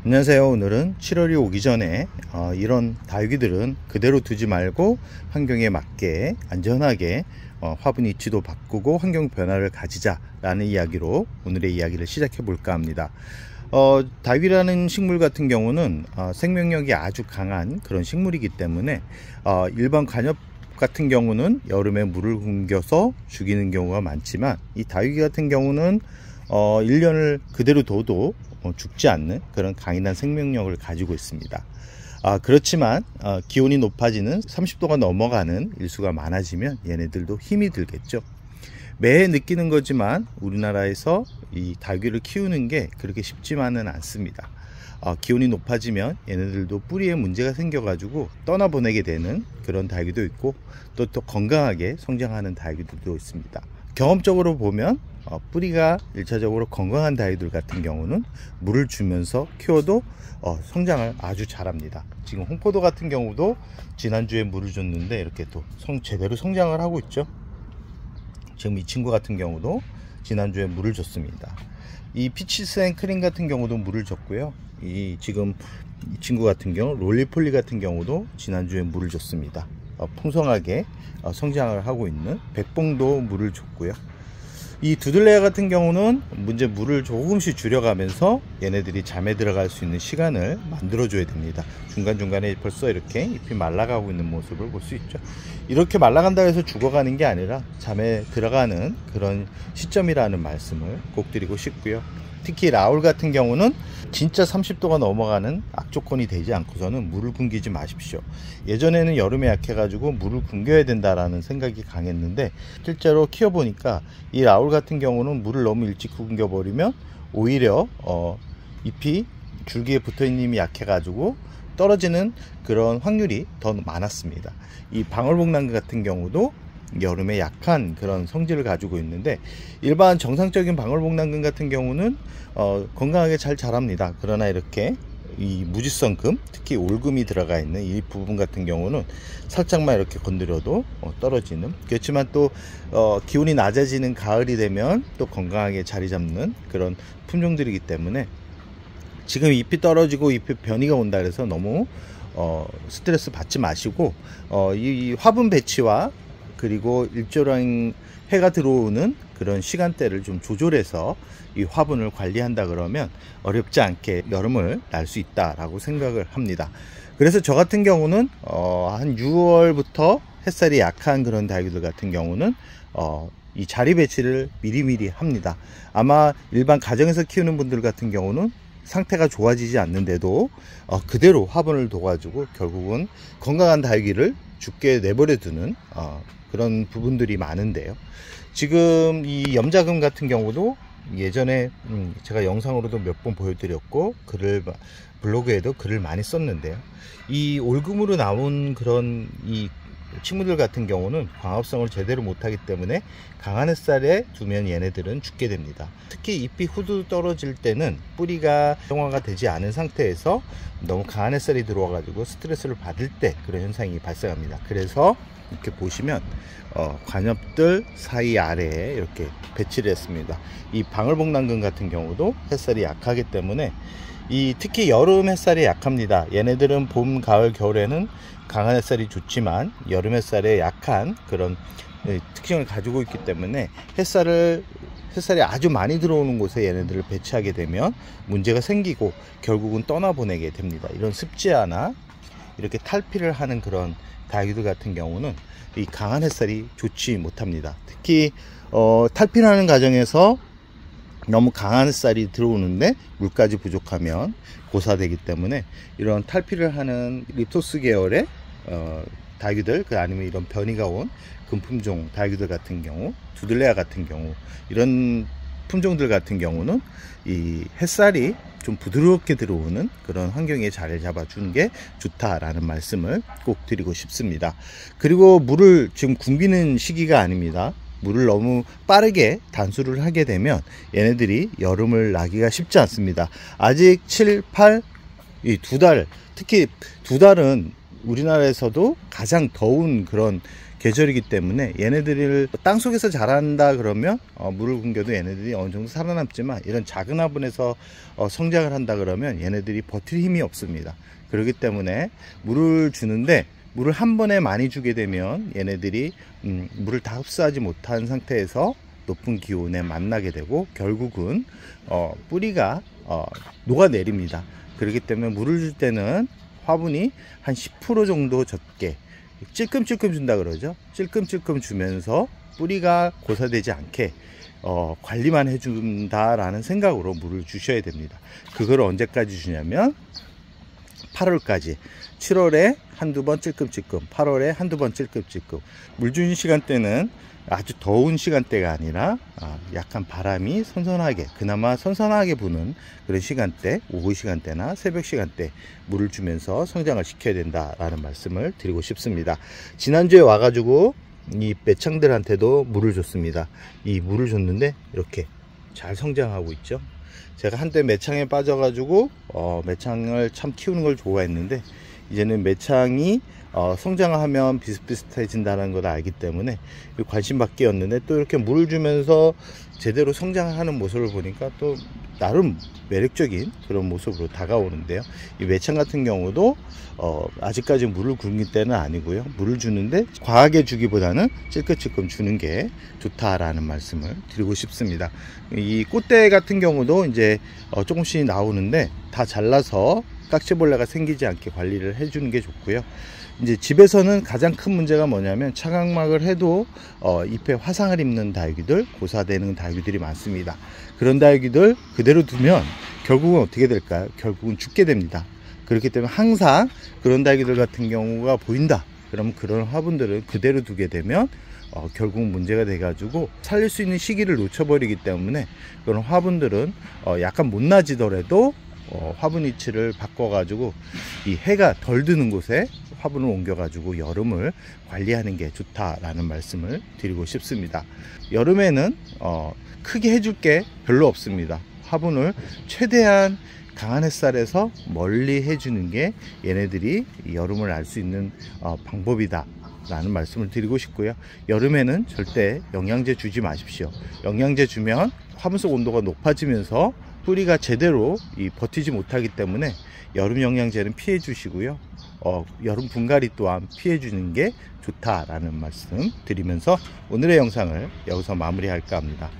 안녕하세요. 오늘은 7월이 오기 전에 이런 다육이들은 그대로 두지 말고 환경에 맞게 안전하게 화분 위치도 바꾸고 환경 변화를 가지자 라는 이야기로 오늘의 이야기를 시작해 볼까 합니다. 다육이라는 식물 같은 경우는 생명력이 아주 강한 그런 식물이기 때문에 일반 관엽 같은 경우는 여름에 물을 굶겨서 죽이는 경우가 많지만, 이 다육이 같은 경우는 1년을 그대로 둬도 죽지 않는 그런 강인한 생명력을 가지고 있습니다. 그렇지만 기온이 높아지는 30도가 넘어가는 일수가 많아지면 얘네들도 힘이 들겠죠. 매해 느끼는 거지만 우리나라에서 이 다육이를 키우는 게 그렇게 쉽지만은 않습니다. 기온이 높아지면 얘네들도 뿌리에 문제가 생겨 가지고 떠나보내게 되는 그런 다육이도 있고, 또 건강하게 성장하는 다육이들도 있습니다. 경험적으로 보면 뿌리가 1차적으로 건강한 다육이들 같은 경우는 물을 주면서 키워도 성장을 아주 잘합니다. 지금 홍포도 같은 경우도 지난주에 물을 줬는데 이렇게 또 제대로 성장을 하고 있죠. 지금 이 친구 같은 경우도 지난주에 물을 줬습니다. 이 피치스 앤 크림 같은 경우도 물을 줬고요. 지금 이 친구 같은 경우 롤리폴리 같은 경우도 지난주에 물을 줬습니다. 풍성하게 성장을 하고 있는 백봉도 물을 줬고요. 이 두들레아 같은 경우는 물을 조금씩 줄여가면서 얘네들이 잠에 들어갈 수 있는 시간을 만들어 줘야 됩니다. 중간중간에 벌써 이렇게 잎이 말라가고 있는 모습을 볼 수 있죠. 이렇게 말라간다고 해서 죽어가는 게 아니라 잠에 들어가는 그런 시점이라는 말씀을 꼭 드리고 싶고요. 특히 라울 같은 경우는 진짜 30도가 넘어가는 악조건이 되지 않고서는 물을 굶기지 마십시오. 예전에는 여름에 약해가지고 물을 굶겨야 된다라는 생각이 강했는데, 실제로 키워보니까 이 라울 같은 경우는 물을 너무 일찍 굶겨버리면 오히려 잎이 줄기에 붙어있는 힘이 약해가지고 떨어지는 그런 확률이 더 많았습니다. 이 방울복랑그 같은 경우도 여름에 약한 그런 성질을 가지고 있는데, 일반 정상적인 방울복랑금 같은 경우는 건강하게 잘 자랍니다. 그러나 이렇게 이 무지성금, 특히 올금이 들어가 있는 이 부분 같은 경우는 살짝만 이렇게 건드려도 떨어지는, 그렇지만 또 기온이 낮아지는 가을이 되면 또 건강하게 자리 잡는 그런 품종들이기 때문에 지금 잎이 떨어지고 잎이 변이가 온다 그래서 너무 스트레스 받지 마시고, 이 화분 배치와 그리고 일조량 해가 들어오는 그런 시간대를 좀 조절해서 이 화분을 관리한다 그러면 어렵지 않게 여름을 날 수 있다라고 생각을 합니다. 그래서 저 같은 경우는 한 6월부터 햇살이 약한 그런 다육이들 같은 경우는 이 자리 배치를 미리미리 합니다. 아마 일반 가정에서 키우는 분들 같은 경우는 상태가 좋아지지 않는데도 그대로 화분을 둬가지고 결국은 건강한 다육이를 죽게 내버려 두는 그런 부분들이 많은데요. 지금 이 염자금 같은 경우도 예전에 제가 영상으로도 몇 번 보여드렸고 블로그에도 글을 많이 썼는데요. 이 올금으로 나온 그런 이 식물들 같은 경우는 광합성을 제대로 못하기 때문에 강한 햇살에 두면 얘네들은 죽게 됩니다. 특히 잎이 후두 떨어질 때는 뿌리가 정화가 되지 않은 상태에서 너무 강한 햇살이 들어와 가지고 스트레스를 받을 때 그런 현상이 발생합니다. 그래서 이렇게 보시면 관엽들 사이 아래에 이렇게 배치를 했습니다. 이 방울복랑금 같은 경우도 햇살이 약하기 때문에 특히 여름 햇살이 약합니다. 얘네들은 봄, 가을, 겨울에는 강한 햇살이 좋지만 여름 햇살에 약한 그런 특징을 가지고 있기 때문에 햇살이 아주 많이 들어오는 곳에 얘네들을 배치하게 되면 문제가 생기고 결국은 떠나보내게 됩니다. 이런 습지하나 이렇게 탈피를 하는 그런 다육이들 같은 경우는 이 강한 햇살이 좋지 못합니다. 특히 탈피하는 과정에서 너무 강한 햇살이 들어오는데 물까지 부족하면 고사되기 때문에 이런 탈피를 하는 립토스 계열의 다육이들, 아니면 이런 변이가 온 금품종 다육이들 같은 경우, 두들레아 같은 경우, 이런 품종들 같은 경우는 이 햇살이 좀 부드럽게 들어오는 그런 환경에 자리를 잡아주는 게 좋다라는 말씀을 꼭 드리고 싶습니다. 그리고 물을 지금 굶기는 시기가 아닙니다. 물을 너무 빠르게 단수를 하게 되면 얘네들이 여름을 나기가 쉽지 않습니다. 아직 7, 8, 이 2달, 특히 2달은 우리나라에서도 가장 더운 그런 계절이기 때문에 얘네들을 땅속에서 자란다 그러면 물을 굶겨도 얘네들이 어느 정도 살아남지만, 이런 작은 화분에서 성장을 한다 그러면 얘네들이 버틸 힘이 없습니다. 그렇기 때문에 물을 주는데, 물을 한 번에 많이 주게 되면 얘네들이 물을 다 흡수하지 못한 상태에서 높은 기온에 만나게 되고 결국은 뿌리가 녹아내립니다. 그렇기 때문에 물을 줄 때는 화분이 한 10% 정도 적게 찔끔찔끔 준다 그러죠. 찔끔찔끔 주면서 뿌리가 고사되지 않게 관리만 해준다 라는 생각으로 물을 주셔야 됩니다. 그걸 언제까지 주냐면 8월까지. 7월에 한두 번 찔끔찔끔, 8월에 한두 번 찔끔찔끔. 물 주는 시간대는 아주 더운 시간대가 아니라 약간 바람이 선선하게, 그나마 선선하게 부는 그런 시간대, 오후 시간대나 새벽 시간대 물을 주면서 성장을 시켜야 된다라는 말씀을 드리고 싶습니다. 지난주에 와가지고 이 매창들한테도 물을 줬습니다. 이 물을 줬는데 이렇게 잘 성장하고 있죠. 제가 한때 매창에 빠져가지고 매창을 참 키우는 걸 좋아했는데, 이제는 매창이 성장하면 비슷비슷해진다는 걸 알기 때문에 관심 받기였는데, 또 이렇게 물을 주면서 제대로 성장하는 모습을 보니까 또 나름 매력적인 그런 모습으로 다가오는데요. 이 매창 같은 경우도 아직까지 물을 굶길 때는 아니고요. 물을 주는데 과하게 주기보다는 찔끔찔끔 주는 게 좋다라는 말씀을 드리고 싶습니다. 이 꽃대 같은 경우도 이제 조금씩 나오는데 다 잘라서 깍지벌레가 생기지 않게 관리를 해주는 게 좋고요. 이제 집에서는 가장 큰 문제가 뭐냐면, 차각막을 해도 잎에 화상을 입는 다육이들, 고사되는 다육이들이 많습니다. 그런 다육이들 그대로 두면 결국은 어떻게 될까요? 결국은 죽게 됩니다. 그렇기 때문에 항상 그런 다육이들 같은 경우가 보인다 그러면 그런 화분들을 그대로 두게 되면 결국 문제가 돼 가지고 살릴 수 있는 시기를 놓쳐버리기 때문에, 그런 화분들은 약간 못 나지더라도 화분 위치를 바꿔 가지고 이 해가 덜 드는 곳에 화분을 옮겨 가지고 여름을 관리하는 게 좋다라는 말씀을 드리고 싶습니다. 여름에는 크게 해줄 게 별로 없습니다. 화분을 최대한 강한 햇살에서 멀리 해주는 게 얘네들이 여름을 알 수 있는 방법이다 라는 말씀을 드리고 싶고요. 여름에는 절대 영양제 주지 마십시오. 영양제 주면 화분 속 온도가 높아지면서 뿌리가 제대로 버티지 못하기 때문에 여름 영양제는 피해 주시고요. 여름 분갈이 또한 피해 주는 게 좋다라는 말씀 드리면서 오늘의 영상을 여기서 마무리할까 합니다.